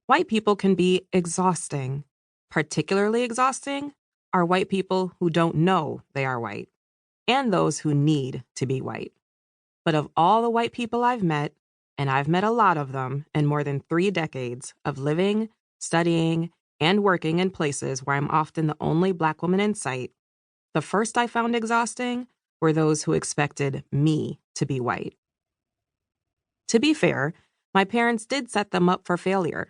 White people can be exhausting. Particularly exhausting are white people who don't know they are white, and those who need to be white. But of all the white people I've met, and I've met a lot of them in more than 3 decades of living, studying, and working in places where I'm often the only Black woman in sight, the first I found exhausting were those who expected me to be white. To be fair, my parents did set them up for failure.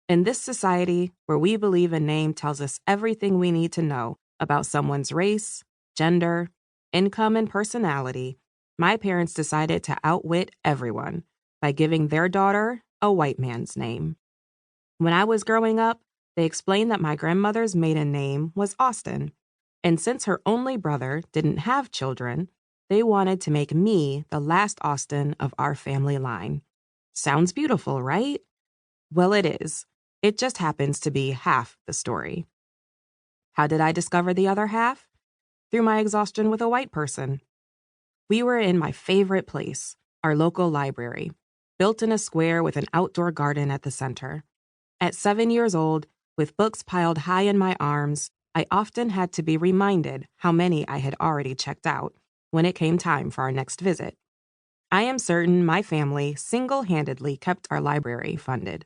In this society, where we believe a name tells us everything we need to know about someone's race, gender, income, and personality, my parents decided to outwit everyone by giving their daughter a white man's name. When I was growing up, they explained that my grandmother's maiden name was Austen, and since her only brother didn't have children, they wanted to make me the last Austen of our family line. Sounds beautiful, right? Well, it is. It just happens to be half the story. How did I discover the other half? Through my exhaustion with a white person. We were in my favorite place, our local library, built in a square with an outdoor garden at the center. At 7 years old, with books piled high in my arms, I often had to be reminded how many I had already checked out when it came time for our next visit. I am certain my family single-handedly kept our library funded.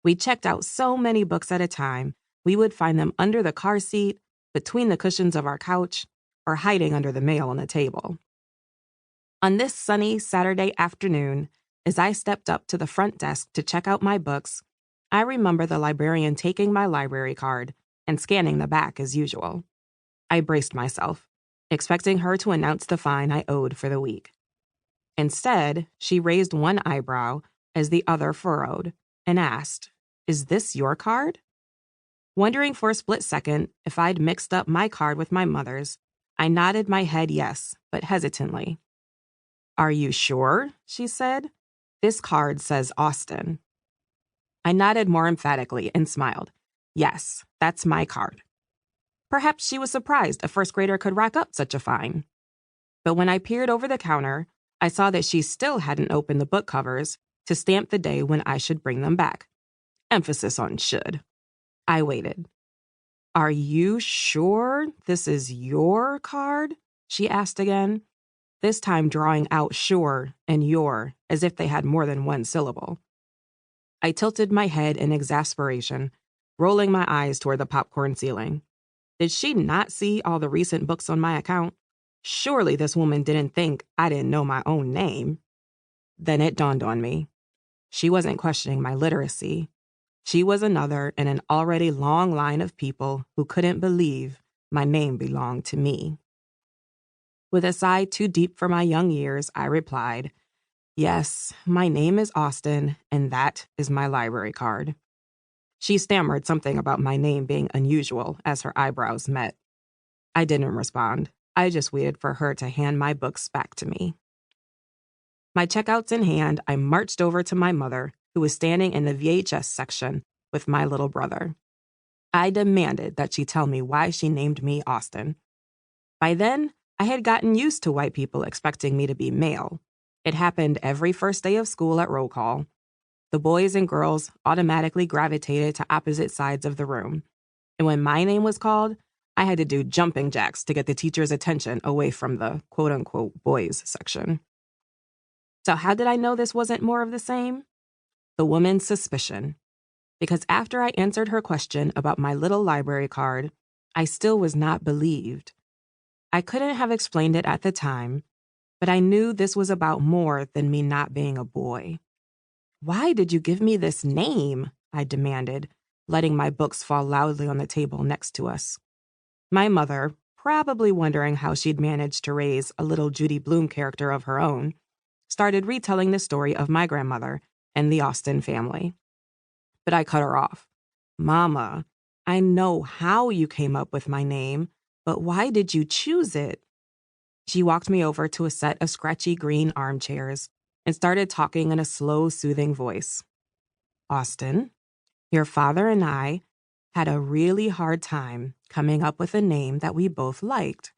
We checked out so many books at a time, we would find them under the car seat, between the cushions of our couch, or hiding under the mail on the table. On this sunny Saturday afternoon, as I stepped up to the front desk to check out my books, I remember the librarian taking my library card and scanning the back as usual. I braced myself, expecting her to announce the fine I owed for the week. Instead, she raised one eyebrow as the other furrowed and asked, "Is this your card?" Wondering for a split second if I'd mixed up my card with my mother's, I nodded my head yes, but hesitantly. "Are you sure?" she said. "This card says Austen." I nodded more emphatically and smiled. Yes, that's my card. Perhaps she was surprised a first grader could rack up such a fine. But when I peered over the counter, I saw that she still hadn't opened the book covers to stamp the day when I should bring them back. Emphasis on should. I waited. "Are you sure this is your card?" she asked again, this time drawing out sure and your as if they had more than one syllable. I tilted my head in exasperation, rolling my eyes toward the popcorn ceiling. Did she not see all the recent books on my account? Surely this woman didn't think I didn't know my own name. Then it dawned on me. She wasn't questioning my literacy. She was another in an already long line of people who couldn't believe my name belonged to me. With a sigh too deep for my young years, I replied, "Yes, my name is Austen, and that is my library card." She stammered something about my name being unusual as her eyebrows met. I didn't respond. I just waited for her to hand my books back to me. My checkouts in hand, I marched over to my mother, who was standing in the VHS section with my little brother. I demanded that she tell me why she named me Austen. By then, I had gotten used to white people expecting me to be male. It happened every first day of school at roll call. The boys and girls automatically gravitated to opposite sides of the room. And when my name was called, I had to do jumping jacks to get the teacher's attention away from the quote-unquote boys section. So how did I know this wasn't more of the same? The woman's suspicion. Because after I answered her question about my little library card, I still was not believed. I couldn't have explained it at the time, but I knew this was about more than me not being a boy. "Why did you give me this name?" I demanded, letting my books fall loudly on the table next to us. My mother, probably wondering how she'd managed to raise a little Judy Blume character of her own, started retelling the story of my grandmother and the Austen family. But I cut her off. "Mama, I know how you came up with my name, but why did you choose it?" She walked me over to a set of scratchy green armchairs and started talking in a slow, soothing voice. "Austen, your father and I had a really hard time coming up with a name that we both liked.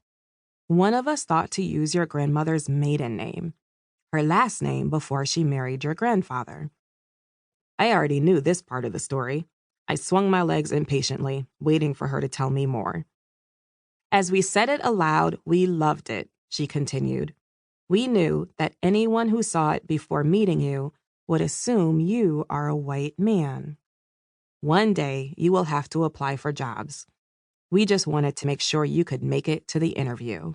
One of us thought to use your grandmother's maiden name, her last name before she married your grandfather. I already knew this part of the story. I swung my legs impatiently, waiting for her to tell me more. As we said it aloud, we loved it, she continued. We knew that anyone who saw it before meeting you would assume you are a white man. One day, you will have to apply for jobs. We just wanted to make sure you could make it to the interview.